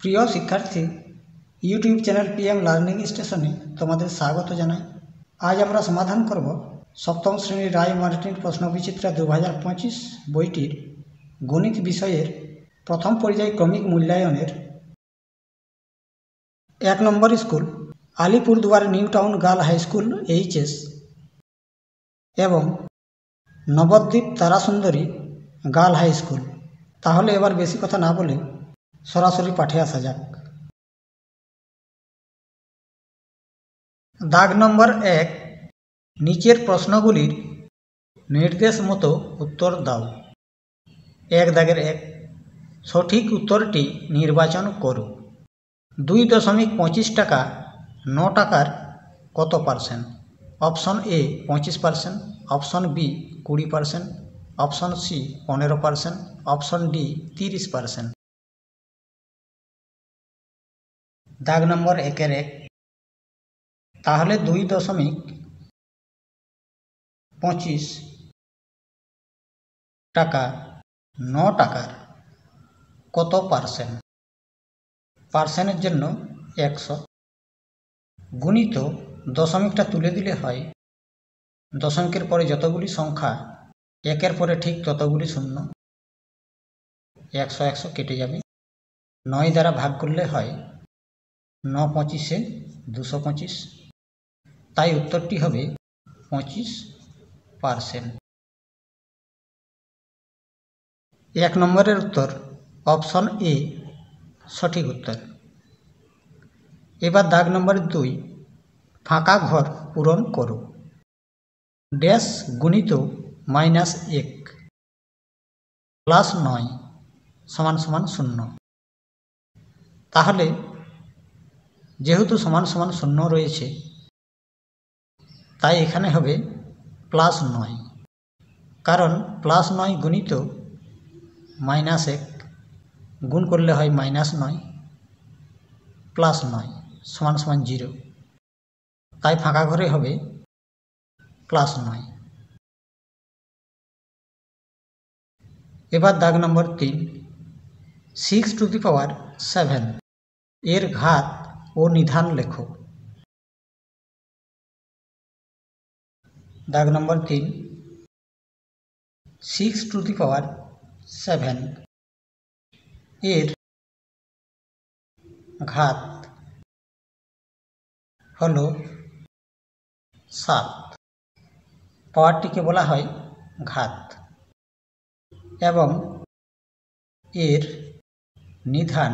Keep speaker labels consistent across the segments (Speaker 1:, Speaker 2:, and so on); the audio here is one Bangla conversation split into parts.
Speaker 1: প্রিয় শিক্ষার্থী, ইউটিউব চ্যানেল পিএম লার্নিং স্টেশনে তোমাদের স্বাগত জানাই। আজ আমরা সমাধান করব সপ্তম শ্রেণীর রায় মার্টিন প্রশ্নবিচিত্রা 2025 বইটির গণিত বিষয়ের প্রথম পর্যায় ক্রমিক মূল্যায়নের 1 নম্বর school Alipurduar new town girl high school HS এবং Nabadwip Tarasundari girl high school. তাহলে এবার বেশি কথা না বলে সরাসরি পাঠে আসা যাক। দাগ নম্বর 1, নিচের প্রশ্নগুলির নির্দেশ মতো উত্তর দাও। 1 দাগের 1, সঠিক উত্তরটি নির্বাচন করো। 2.25 টাকা 9 টাকার কত percent? Option A 25%, option B 20%, option C 15%, option D 30%। দাগ নম্বর 1-এর 1, তাহলে 2.25 টাকা 9 টাকার কত পার্সেন্ট? পার্সেন্টের জন্য 100 গুণিত দশমিকটা তুলে দিলে হয়, দশমিকের পরে যতগুলি সংখ্যা একের পরে ঠিক ততগুলি শূন্য, 100 কেটে যাবে। 9 দ্বারা ভাগ করলে হয় 9 25 225, তাই উত্তরটি হবে 25%। 1 নম্বরের উত্তর অপশন এ সঠিক উত্তর। এবার দাগ নম্বর 2, ফাঁকা ঘর পূরণ করো। ড্যাশ গুণিত -1 প্লাস 9 সমান সমান 0। তাহলে যেহেতু সমান সমান 0 রয়েছে, তাই এখানে হবে +9, কারণ +9 গুণিত -1 গুণ করলে হয় -9 প্লাস 9 সমান সমান 0, তাই ফাঁকা ঘরে হবে +9। এবার দাগ নম্বর 3, 6⁷ এর ঘাত ও নিধান লেখো। দাগ নম্বর 3, 6⁷ এর ঘাত হলো 7। পাওয়ারটিকে বলা হয় ঘাত এবং এর নিধান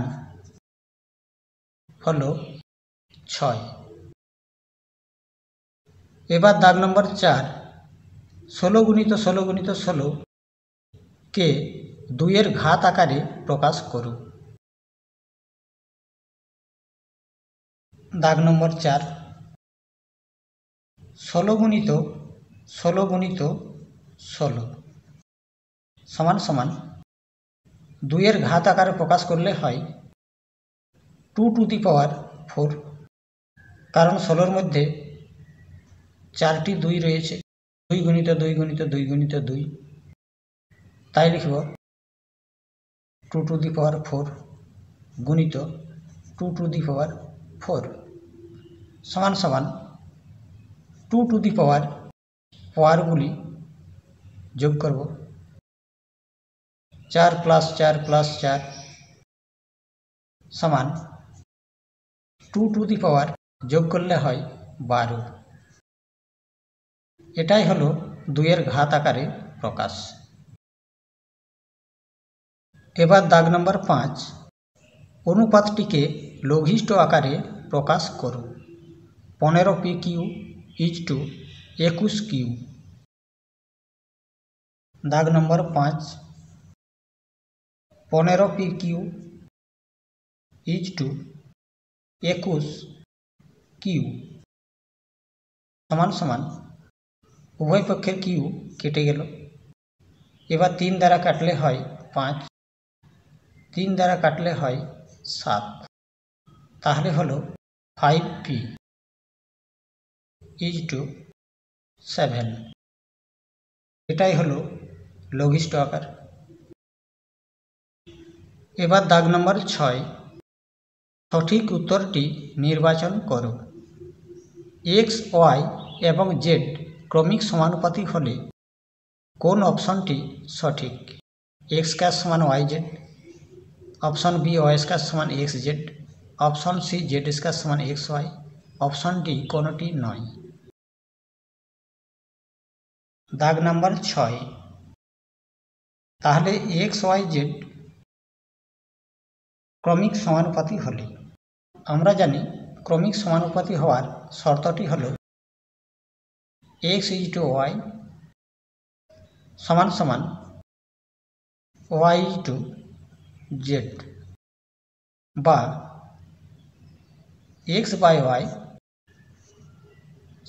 Speaker 1: হলো 6। এবার দাগ নম্বর 4, 16 গুণিত 16 গুণিত 16 কে 2 এর ঘাত আকারে প্রকাশ করো। দাগ নম্বর 4, 16 গুণিত 16 গুণিত 16 সমান সমান 2 এর ঘাত আকারে প্রকাশ করলে হয় 2⁴, কারণ 16-র মধ্যে 4টি 2 রয়েছে, 2 গুণিত 2 গুণিত 2 গুণিত 2, তাই লিখব 2⁴ গুণিত 2⁴ সমান সমান 2 পাওয়ারগুলি যোগ করব। 4 + 4 + 4 সমান 2 যোগ করলে হয় 12। এটাই হলো 2 এর ঘাত আকারে প্রকাশ। এবার দাগ নম্বর 5, অনুপাতটিকে লঘিষ্ঠ আকারে প্রকাশ করো। 15pq = 21q। দাগ নম্বর 5, 15pq = 21q সমান সমান উভয় পক্ষের কিউ কেটে গেল। এবার 3 দ্বারা কাটলে হয় 5, 3 দ্বারা কাটলে হয় 7, তাহলে হলো 5p = 7। এটাই হলো লঘিষ্ঠ আকার। এবার দাগ নম্বর 6, সঠিক উত্তরটি নির্বাচন করো। এক্স, ওয়াই এবং জেড ক্রমিক সমানুপাতিক হলে কোন অপশনটি সঠিক? এক্স স্কয়ার সমান y z, option B y square সমান x z, option C z square সমান এক্স ওয়াই, অপশন ডি কোনোটি নয়। দাগ নাম্বার 6। তাহলে এক্স ওয়াই জেড ক্রমিক সমানুপাতি হলে আমরা জানি ক্রমিক সমানুপাতি হওয়ার শর্তটি হল এক্স ইজ টু ওয়াই সমান সমান ওয়াই ইজ টু জেড, বা এক্স বাই ওয়াই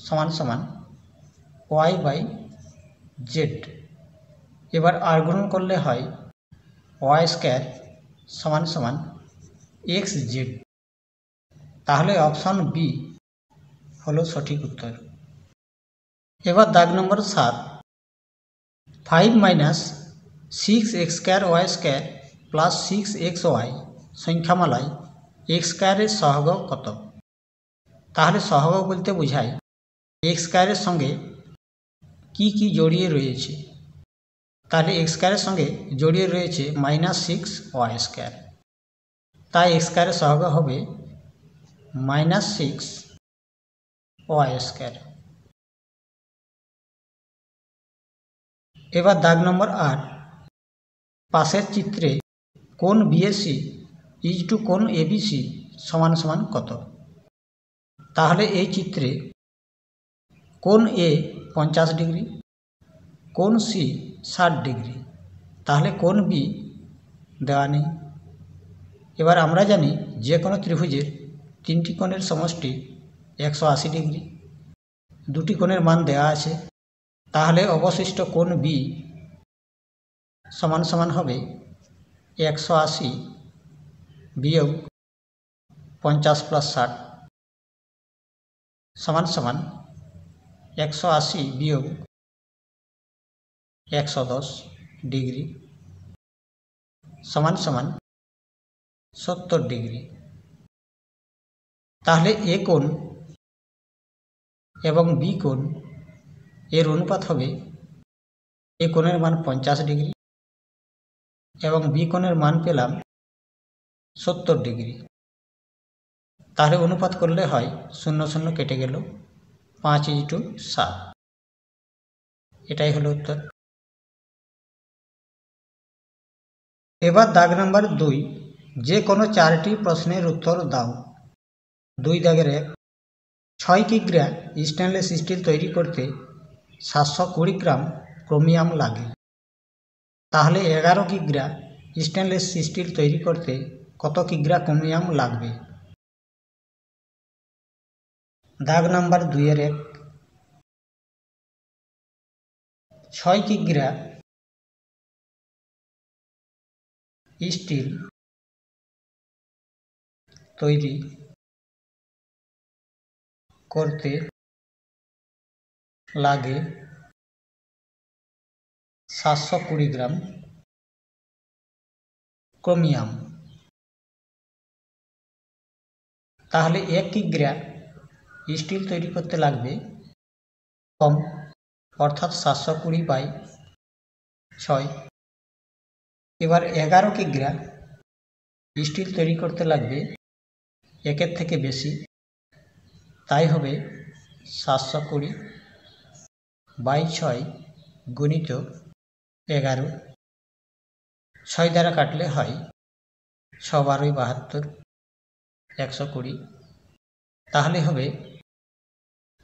Speaker 1: সমান সমান ওয়াই বাই জেড। এবার আর গুণন করলে হয় ওয়াই স্কয়ার সমান সমান এক্স জেড। তাহলে অপশন বি হলো সঠিক উত্তর। এবার দাগ নম্বর 7। 5 minus 6x square y square plus 6x y সংখ্যামালায় এক্স স্কয়ারের সহগ কত? তাহলে সহগ বলতে বোঝায় এক্স স্কয়ারের সঙ্গে কি কি জড়িয়ে রয়েছে। তাহলে এক্স স্কয়ারের সঙ্গে জড়িয়ে রয়েছে -6 ওয়াই স্কয়ার, তাই এক্স স্কয়ারের সহগ হবে -6 ওয়াই স্কয়ার। এবার দাগ নম্বর 8। পাশের চিত্রে কোণ বিএসি ইজ টু কোণ এবিসি সমান সমান কত? তাহলে এই চিত্রে কোণ এ 50 ডিগ্রি, কোণ সি 60 ডিগ্রি, তাহলে কোণ বি দেওয়া নেই। এবার আমরা জানি যে কোনো ত্রিভুজের তিনটি কোণের সমষ্টি 180 ডিগ্রি, দুটি কোণের মান দেওয়া আছে। তাহলে অবশিষ্ট কোণ বি সমান সমান হবে 180 বিয়োগ 50 প্লাস 60 সমান সমান 180 বিয়োগ 110 ডিগ্রি সমান সমান 70 ডিগ্রি। তাহলে এ কোণ এবং বি কোণ এর অনুপাত হবে এ কোণের মান 50 ডিগ্রি এবং বি কোণের মান পেলাম 70 ডিগ্রি। তাহলে অনুপাত করলে হয় 0 0 কেটে গেল, 5:7। এটাই হলো উত্তর। এবার দাগ নাম্বার 2। যে কোনো 4টি প্রশ্নের উত্তর দাও। 2 দাগের 1। 6 কিগ্রা স্টেনলেস স্টিল তৈরি করতে 720 গ্রাম ক্রোমিয়াম লাগে। তাহলে 11 কিগ্রা স্টেনলেস স্টিল তৈরি করতে কত কিগ্রা ক্রোমিয়াম লাগবে? দাগ নাম্বার 2 এর 1। 6 কিগ্রা স্টিল তৈরি করতে লাগে 720 গ্রাম ক্রোমিয়াম। তাহলে 1 কিগ্রা স্টিল তৈরি করতে লাগবে কম, অর্থাৎ 720/6। এবার 11 কিগ্রা স্টিল তৈরি করতে লাগবে 1-এর থেকে বেশি, তাই হবে 720/6 গুণিত 11। 6 দ্বারা কাটলে হয় 6×12 = 72, 120। তাহলে হবে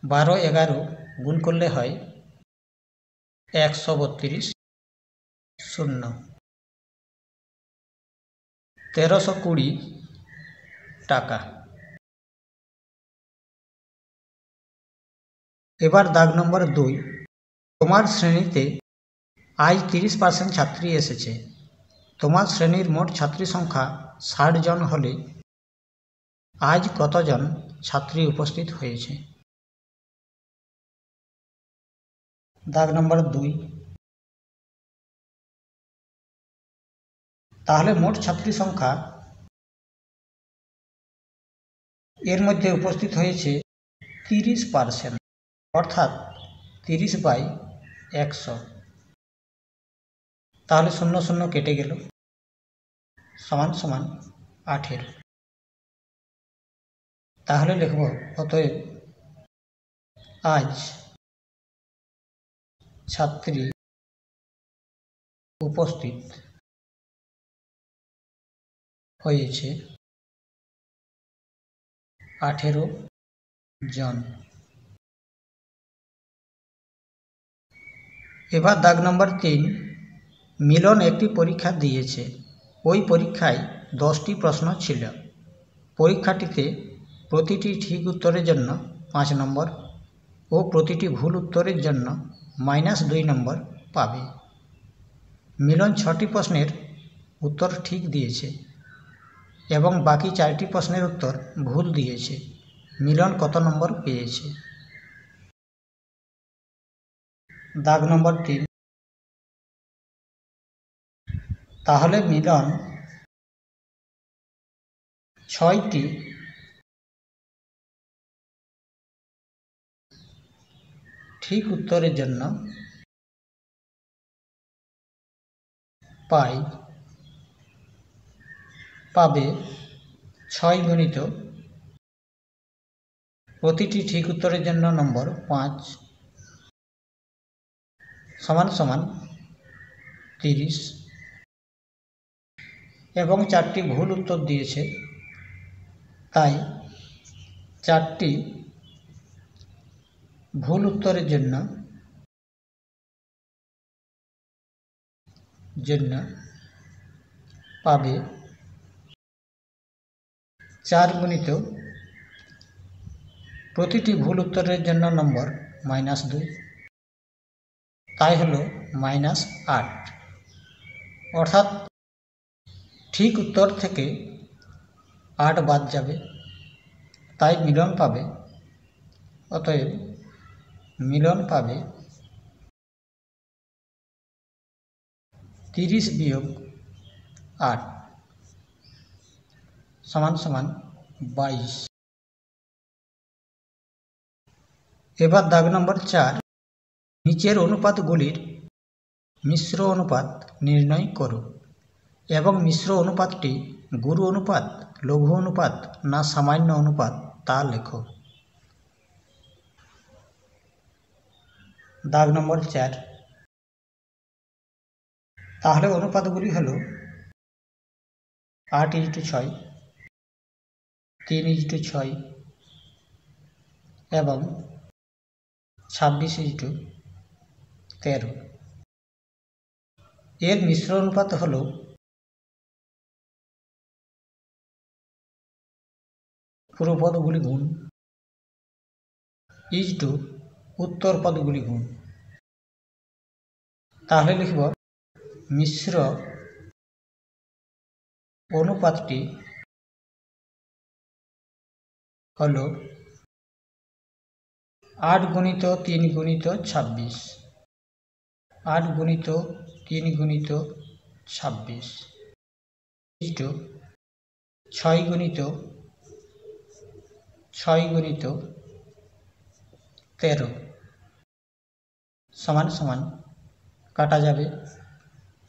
Speaker 1: 12-11 গুণ করলে হয় 132, 0, 1320 টাকা। এবার দাগ নম্বর 2। তোমার শ্রেণীতে আজ 30% ছাত্রী এসেছে। তোমার শ্রেণীর মোট ছাত্রী সংখ্যা 60 জন হলে আজ কতজন ছাত্রী উপস্থিত হয়েছে? দাগ নম্বর 2। তাহলে মোট ছাত্রী সংখ্যা এর মধ্যে উপস্থিত হয়েছে 30%, অর্থাৎ 30/100। তাহলে 0 0 কেটে গেল, সমান সমান 18। তাহলে লিখব অতএব আজ ছাত্রী উপস্থিত হয়েছে 18 জন। এবার দাগ নম্বর 3, মিলন একটি পরীক্ষা দিয়েছে। ওই পরীক্ষায় 10টি প্রশ্ন ছিল। পরীক্ষাটিতে প্রতিটি ঠিক উত্তরের জন্য 5 নম্বর ও প্রতিটি ভুল উত্তরের জন্য -2 নম্বর পাবে। মিলন 6টি প্রশ্নের উত্তর ঠিক দিয়েছে এবং বাকি 4টি প্রশ্নের উত্তর ভুল দিয়েছে। মিলন কত নম্বর পেয়েছে? দাগ নম্বর 3, তাহলে মিলন 6টি ঠিক উত্তরের জন্য পাবে 6 গুণিত প্রতিটি ঠিক উত্তরের জন্য নম্বর 5 সমান সমান 30, এবং 4টি ভুল উত্তর দিয়েছে, তাই 4টি ভুল উত্তরের জন্য পাবে 4 গুণিত প্রতিটি ভুল উত্তরের জন্য নম্বর -2, তাই হলো -8। অর্থাৎ ঠিক উত্তর থেকে 8 বাদ যাবে, তাই মিলন পাবে, অতএব মিলন পাবে 30 - 8 সমান সমান 22। এবার দাগ নম্বর 4, নিচের অনুপাতগুলির মিশ্র অনুপাত নির্ণয় করো এবং মিশ্র অনুপাতটি গুরু অনুপাত, লঘু অনুপাত না সামান্য অনুপাত তা লেখো। দাগ নম্বর 4, তাহলে অনুপাতগুলি হল 8:6, 3:6 এবং 26:13। এর মিশ্র অনুপাত হল পূর্বপদগুলি গুণ উত্তর পদগুলি গুণ। তাহলে লিখব মিশ্র অনুপাতটি হল 8 গুণিত 3 গুণিত 26, 8 গুণিত 3 গুণিত 26 6 গুণিত 6 গুণিত 13 সমান সমান কাটা যাবে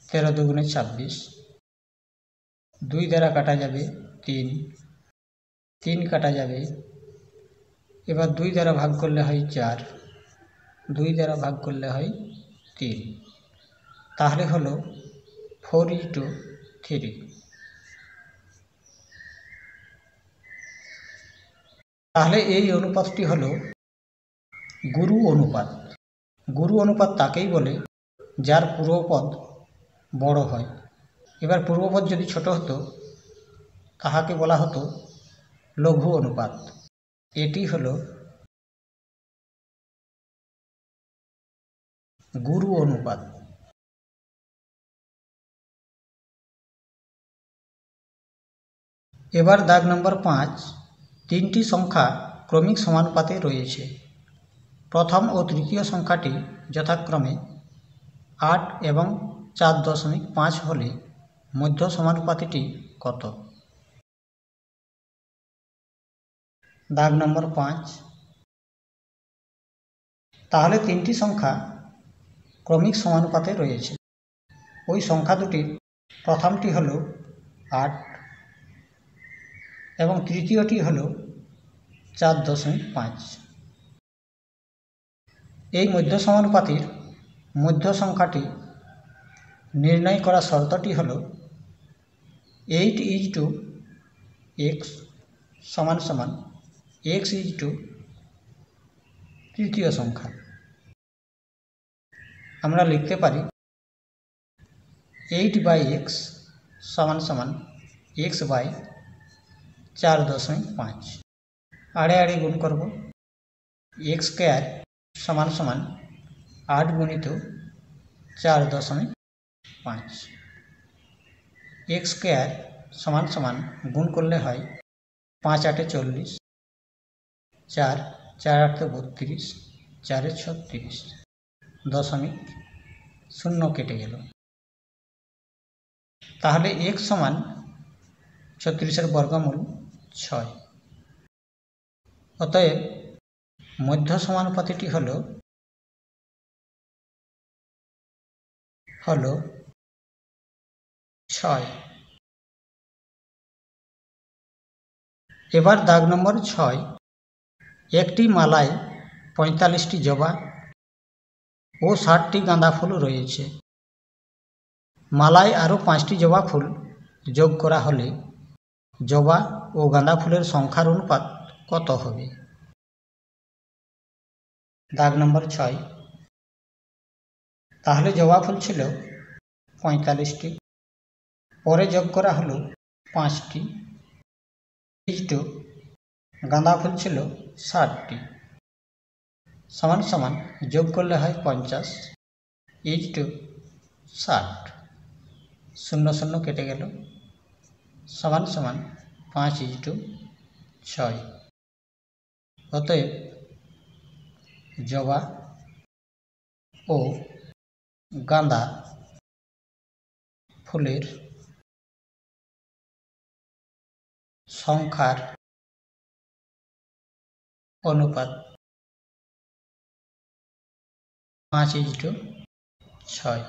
Speaker 1: 13 দুগুণে 26, 2 দ্বারা কাটা যাবে 3, 3 কাটা যাবে, এবার 2 দ্বারা ভাগ করলে হয় 4, 2 দ্বারা ভাগ করলে হয় 3, তাহলে হলো 4:3। তাহলে এই অনুপাতটি হলো গুরু অনুপাত। গুরু অনুপাত তাকেই বলে যার পূর্বপদ বড় হয়। এবার পূর্বপদ যদি ছোট হতো তাহাকে বলা হতো লঘু অনুপাত। এটি হলো গুরু অনুপাত। এবার দাগ নম্বর 5, 3টি সংখ্যা ক্রমিক সমানুপাতে রয়েছে। প্রথম ও তৃতীয় সংখ্যাটি যথাক্রমে 8 এবং 4.5 হলে মধ্য সমানুপাতিটি কত? দাগ নম্বর 5। তাহলে তিনটি সংখ্যা ক্রমিক সমানুপাতে রয়েছে। ওই সংখ্যা দুটির প্রথমটি হল 8 এবং তৃতীয়টি হল 4.5। এই মধ্য সমানুপাতির মধ্য সংখ্যাটি নির্ণয় করা শর্তটি হল 8:x সমান x তৃতীয় সংখ্যা। আমরা লিখতে পারি 8/x সমান x/4.5। আড়ে আড়ে গুণ করব। x স্কয়ার সমান 8 গুণিত 4.5। x স্কয়ার সমান গুণ করলে হয় 5 8 40, 4 4 8 32, 4 36, দশমিক শূন্য কেটে গেল। তাহলে x সমান 36 বর্গমূল 6। অতএব মধ্য সমানুপাতিটি হল 6। এবার দাগ নম্বর 6। একটি মালায় 45টি জবা ও 60টি গাঁদা ফুল রয়েছে। মালায় আরও 5টি জবা ফুল যোগ করা হলে জবা ও গাঁদা ফুলের সংখ্যার অনুপাত কত হবে? দাগ নম্বর 6। তাহলে জবা ফুল ছিল 45টি, পরে যোগ করা হলো 5টি, গাঁদা ফুল ছিল 60টি, সমান যোগ করলে হয় 50 60। শূন্য শূন্য কেটে গেল। সমান 5:6। অতএব জবা ও গাঁদা ফুলের সংখ্যার অনুপাত 5:6।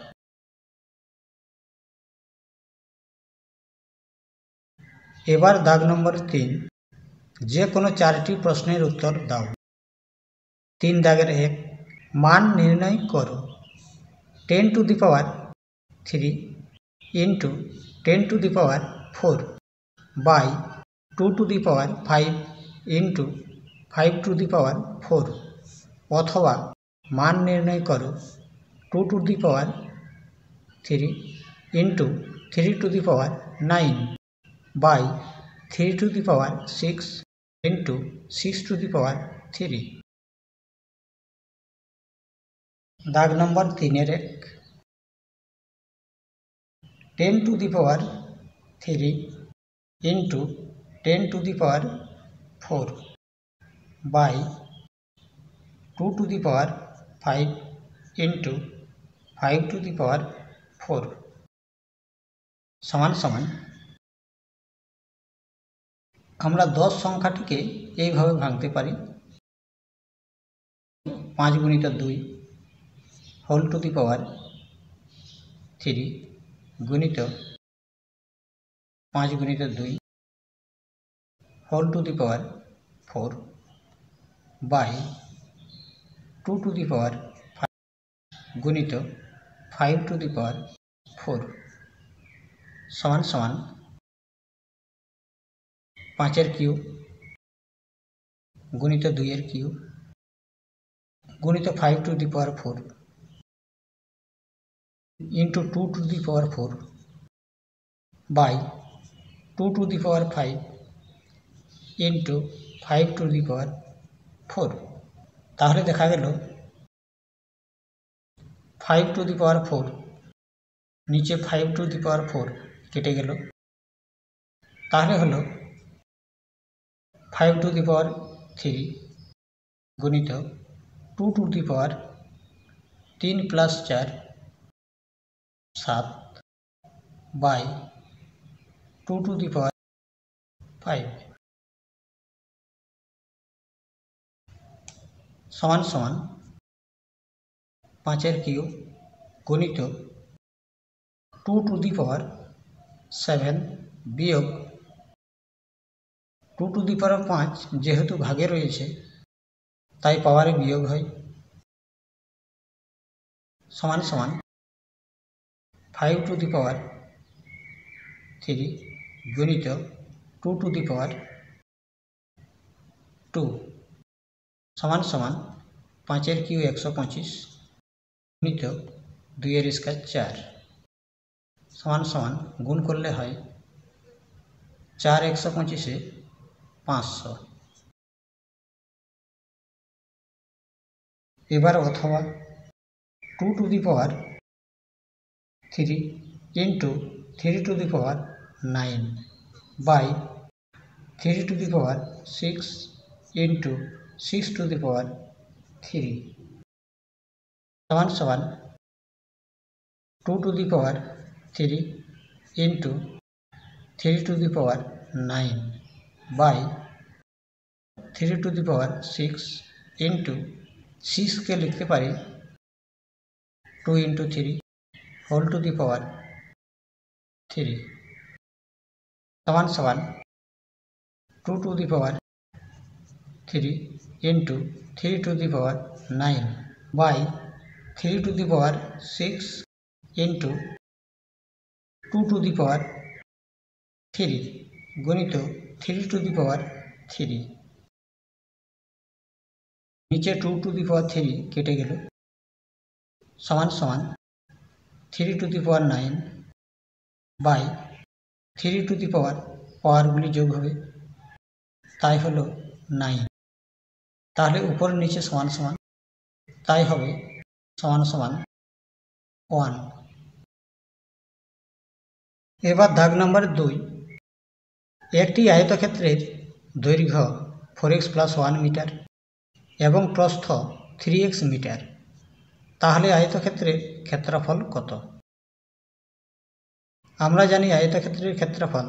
Speaker 1: এবার দাগ নম্বর 3। যে কোনো 4টি প্রশ্নের উত্তর দাও। 3 দাগের 1। মান নির্ণয় করো। 10 to the power 3 into 10 to the power 4 by 2 to the power 5 into 5 to the power 4 অথবা মান নির্ণয় করো 2 to the power 3 into 3 to the power 9 by 3 to the power 6 into 6 to the power 3। দাগ নম্বর 3-এর 1। 10 to the power 3 into 10 to the power 4 by 2 to the power 5 into 5 to the power 4 সমান আমরা 10 সংখ্যাটিকে এইভাবে ভাঙতে পারি। 5 গুণিত 2 হোল টু দি পাওয়ার 3 গুণিত 5 গুণিত 2 whole to the power 4 by 2 to the power 5 গুণিত 5 টু দি পাওয়ার 4 সমান 5-এর কিউব গুণিত 2-এর কিউব গুণিত 5 two the power 4 into 2 to the power 4 by 2 to the power 5 into 5 to the power 4। তাহলে দেখা গেল 5 to the power 4 নিচে 5 to the power 4 কেটে গেল। তাহলে হলো 5 to the power 3 গুণিত 2 to the power 3 plus 4 7 by 2 to the power 5। সমান সমান 5 কিউব গণিত 2 টু দি পাওয়ার 7 বিয়োগ 2 টু দি পাওয়ার 5 যেহেতু ভাগে রয়েছে তাই পাওয়ারে বিয়োগ হয় সমান সমান 5 টু দি পাওয়ার 3 গণিত 2 টু দি পাওয়ার 2 সমান সমান 5 কিউব 125 গণিত 2 স্কয়ার 4 সমান সমান গুণ করলে হয় 4 125 500। এবার অথবা 2 to the power 3 into 3 to the power 9 by 3 to the power 6 into 6 to the power 3 সমান সমান 2 to the power 3 into 3 to the power 9 by 3 to the power 6 into 6 কে লিখতে পারি 2 into 3 whole to the power 3 সমান সমান 2 to the power 3 into 3 to the power 9 by 3 to the power 6 into 2 to the power 3 গণিত 3 টু দি পাওয়ার 3 নিচে 2 টু দি পাওয়ার 3 কেটে গেল সমান সমান 3 to the power 9 by 3 to the power পাওয়ারগুলি যোগ হবে তাই হলো 9 তাহলে উপর নিচে সমান সমান তাই হবে সমান সমান 1। এবার দাগ নম্বর 2 একটি আয়তক্ষেত্রের দৈর্ঘ্য 4x + 1 মিটার এবং প্রস্থ 3x মিটার তাহলে আয়তক্ষেত্রের ক্ষেত্রফল কত? আমরা জানি আয়তক্ষেত্রের ক্ষেত্রফল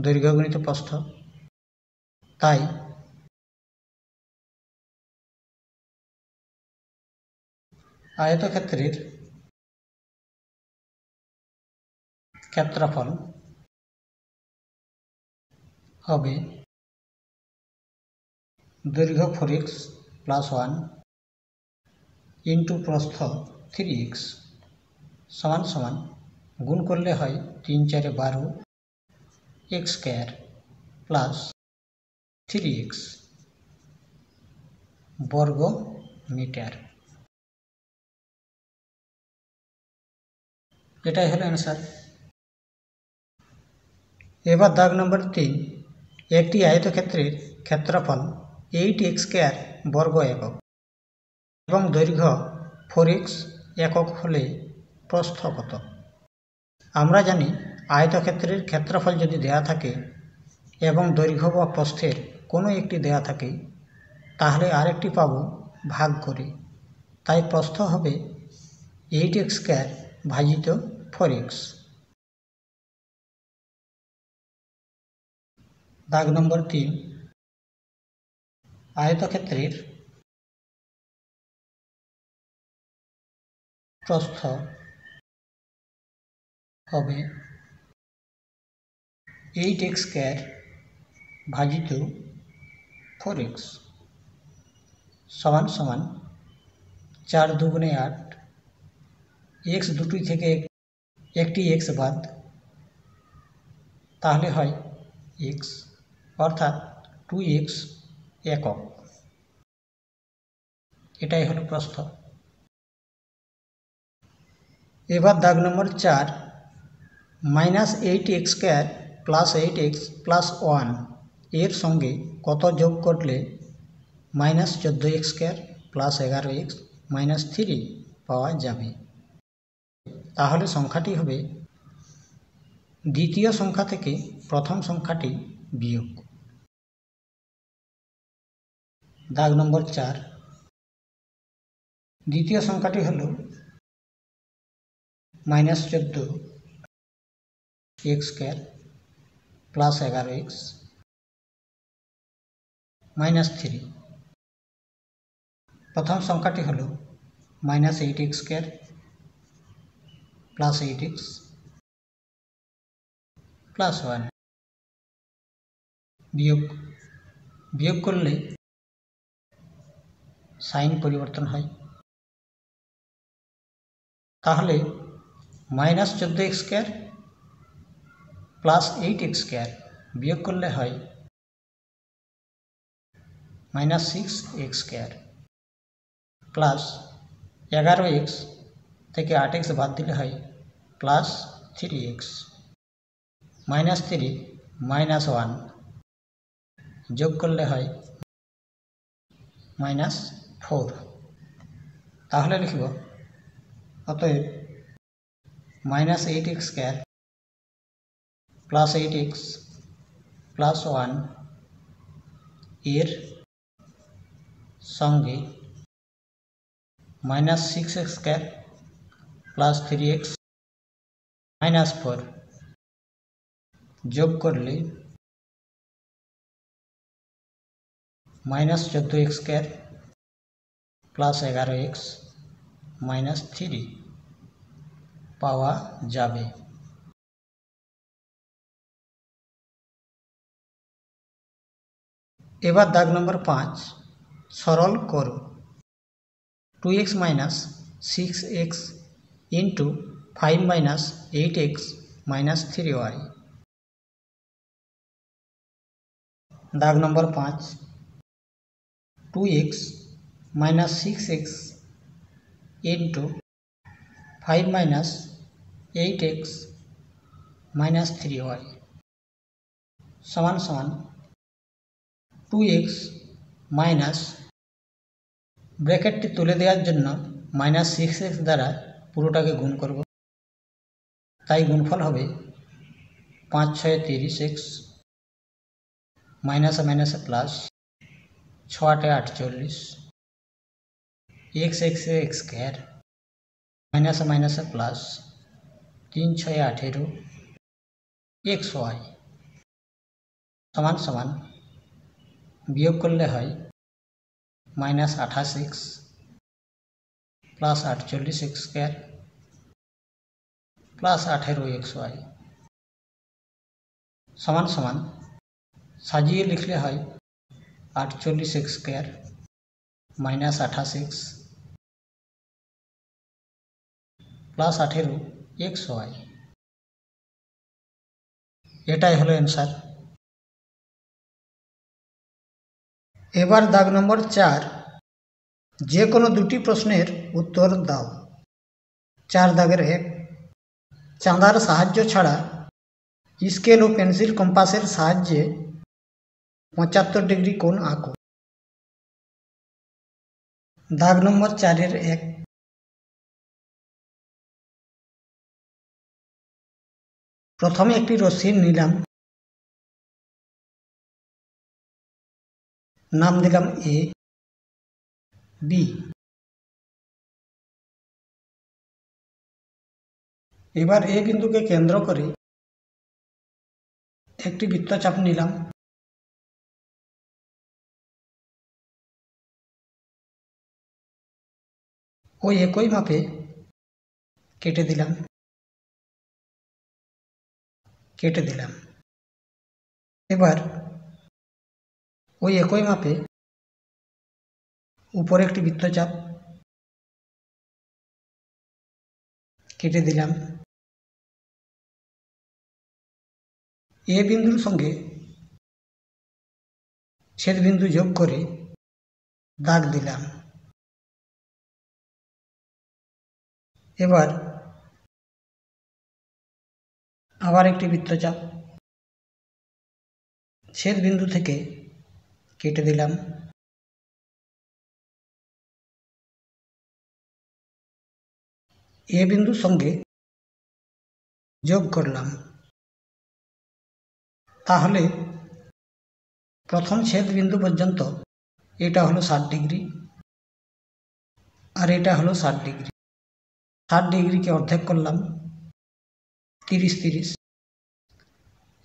Speaker 1: দৈর্ঘ্য গুণিত প্রস্থ, তাই আয়তক্ষেত্রের ক্ষেত্রফল হবে দৈর্ঘ্য 4x + 1 ইন্টু প্রস্থ 3x সমান সমান গুণ করলে হয় 3 4 12 x স্কয়ার প্লাস 3x বর্গ মিটার। এটাই হলো অ্যান্সার। এবার দাগ নম্বর 3 একটি আয়তক্ষেত্রের ক্ষেত্রফল 8x স্কয়ার বর্গ একক এবং দৈর্ঘ্য 4x একক হলে প্রস্থ কত? আমরা জানি আয়তক্ষেত্রের ক্ষেত্রফল যদি দেয়া থাকে এবং দৈর্ঘ্য বা প্রস্থের কোনো একটি দেয়া থাকে তাহলে আরেকটি পাব ভাগ করে, তাই প্রস্থ হবে 8x স্কয়ার ভাজিত 4x। দাগ নম্বর 3 আয়তক্ষেত্রের প্রস্থ হবে 8x স্কয়ার ভাজিত 4x সমান সমান 4 দুগুণে 8 x দুটি থেকে একটি x বাদ তাহলে হয় x অর্থাৎ 2x একক। এটাই হলো প্রস্থ। এবার দাগ নম্বর 4 -8x square plus 8x plus 1 এর সঙ্গে কত যোগ করলে -14x square plus 11x minus 3 পাওয়া যাবে? তাহলে সংখ্যাটি হবে দ্বিতীয় সংখ্যা থেকে প্রথম সংখ্যাটি বিয়োগ। দাগ নম্বর 4 দ্বিতীয় সংখ্যাটি হল -14x square plus 11x minus 3 প্রথম সংখ্যাটি হল -8x² + 8x + 1। বিয়োগ করলে সাইন পরিবর্তন হয়। তাহলে -14x² + 8x² বিয়োগ করলে হয় -6x² + 11x থেকে 8x বাদ দিলে হয় +3x। -3 - 1 যোগ করলে হয় -4। তাহলে লিখব অতএব -8x² + 8x + 1 এর সঙ্গে -6x² + 3x - 4 যোগ করলে -14x² + 11x - 3 পাওয়া যাবে। এবার দাগ নম্বর 5 সরল করো। 2x - 6x * 5 - 8x - 3y। দাগ নম্বর 5 2x - 6x * 5 - 8x - 3y সমান 2x মাইনাস ব্র্যাকেটটি তুলে দেওয়ার জন্য -6x দ্বারা পুরোটাকে গুণ করব। তাই গুণফল হবে 5 × 6 = 30x মাইনাসে মাইনাসে প্লাস 6 × 8 = 48 x x² মাইনাসে মাইনাসে প্লাস 3 × 6 = 18 xy সমান বিয়োগ করলে হয় -28x + 48x² + 18xy সমান সাজিয়ে লিখলে হয় 48x² - 28x + 18xy। এটাই হলো অ্যান্সার। এবার দাগ নম্বর 4 যে কোনো দুটি প্রশ্নের উত্তর দাও। 4 দাগের 1 চাঁদার সাহায্য ছাড়া স্কেল ও পেন্সিল কম্পাসের সাহায্যে 75 ডিগ্রি কোণ আঁকো। দাগ নম্বর 4-এর 1 প্রথমে একটি রশ্মি নিলাম, নাম দিলাম A B। এবার A বিন্দুকে কেন্দ্র করে একটি বৃত্তচাপ নিলাম। ওই একই মাপে কেটে দিলাম। এবার ওই একই মাপে উপরে একটি বৃত্তচাপ কেটে দিলাম। এ বিন্দুর সঙ্গে ছেদ বিন্দু যোগ করে দাগ দিলাম। এবার আবার একটি বৃত্তচাপ ছেদ বিন্দু থেকে কেটে দিলাম। এ বিন্দুর সঙ্গে যোগ করলাম। তাহলে প্রথম ছেদ বিন্দু পর্যন্ত এটা হলো 60 ডিগ্রি আর এটা হলো 60 ডিগ্রি। 60 ডিগ্রিকে অর্ধেক করলাম 30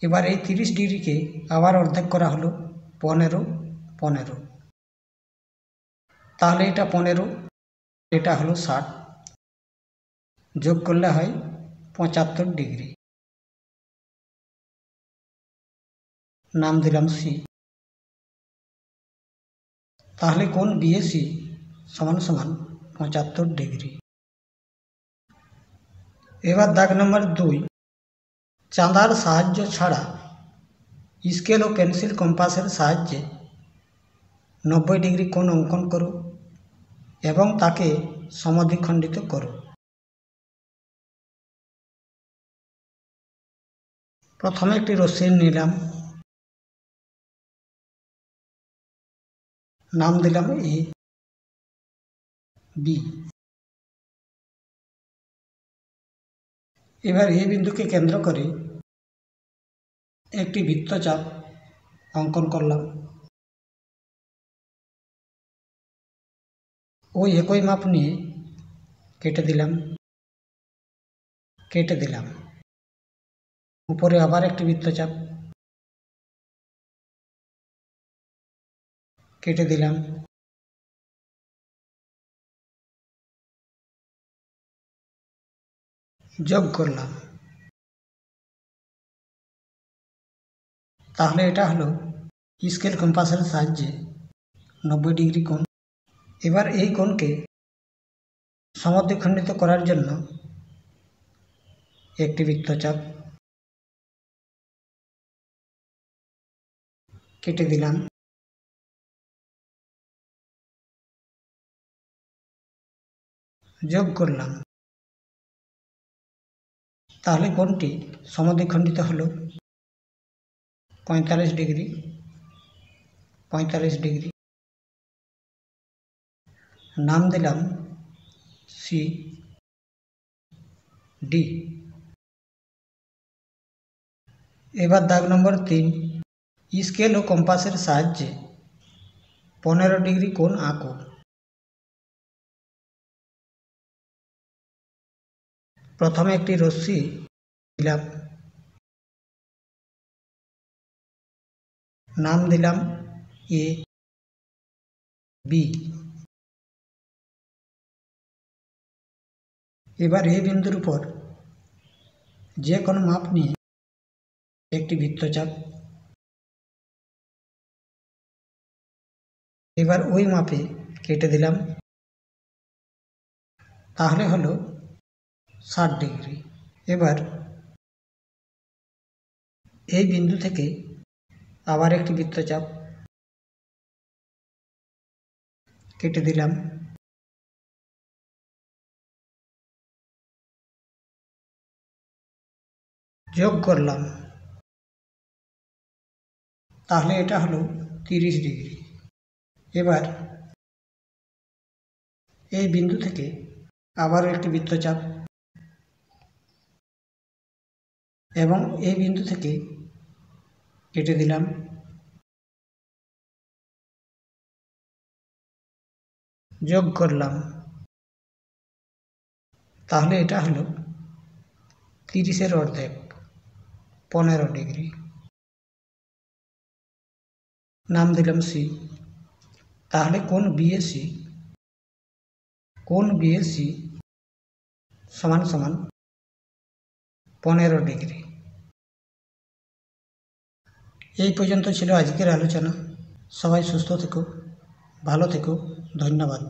Speaker 1: এবার এই 30 ডিগ্রিকে আবার অর্ধেক করা হলো 15। তাহলে এটা 15, এটা হলো 60, যোগ করলে হয় 75 ডিগ্রি। নাম দিলাম সি। তাহলে কোণ বিএসি সমান সমান 75 ডিগ্রি। এবার দাগ নম্বর 2, চাঁদার সাহায্য ছাড়া স্কেল ও পেন্সিল কম্পাসের সাহায্যে 90 ডিগ্রি কোণ অঙ্কন করো এবং তাকে সমদ্বিখণ্ডিত করো। প্রথমে একটি রশ্মি নিলাম, নাম দিলাম এ বি। এবার এ বিন্দুকে কেন্দ্র করে একটি বৃত্তচাপ অঙ্কন করলাম। ওই একই মাপ নিয়ে কেটে দিলাম। উপরে আবার একটি বৃত্তচাপ কেটে দিলাম। যোগ করলাম। তাহলে এটা হলো স্কেল কম্পাসের সাহায্যে 90 ডিগ্রি কোণ। এবার এই কোণকে সমদ্বিখণ্ডিত করার জন্য একটি বৃত্তচাপ কেটে দিলাম। যোগ করলাম। তাহলে কোণটি সমদ্বিখণ্ডিত হলো 45 ডিগ্রি। নাম দিলাম সি ডি। এবার দাগ নম্বর 3, স্কেল ও কম্পাসের সাহায্যে 15 ডিগ্রি কোণ আঁকো। প্রথমে একটি রশ্মি দিলাম, নাম দিলাম এ বি। এবার এই বিন্দুর উপর যে কোনো মাপ নিয়ে একটি বৃত্তচাপ। এবার ওই মাপে কেটে দিলাম। তাহলে হলো 60 ডিগ্রি। এবার এই বিন্দু থেকে আবার একটি বৃত্তচাপ কেটে দিলাম। যোগ করলাম। তাহলে এটা হলো 30 ডিগ্রি। এবার এই বিন্দু থেকে আবারও একটি বৃত্তচাপ এবং এই বিন্দু থেকে কেটে দিলাম। যোগ করলাম। তাহলে এটা হলো 30-এর অর্ধেক, 15 ডিগ্রি। নাম দিলাম সি। তাহলে কোণ বিএসি সমান সমান 15 ডিগ্রি। এই পর্যন্ত ছিল আজকের আলোচনা। সবাই সুস্থ থেকো, ভালো থেকো। ধন্যবাদ।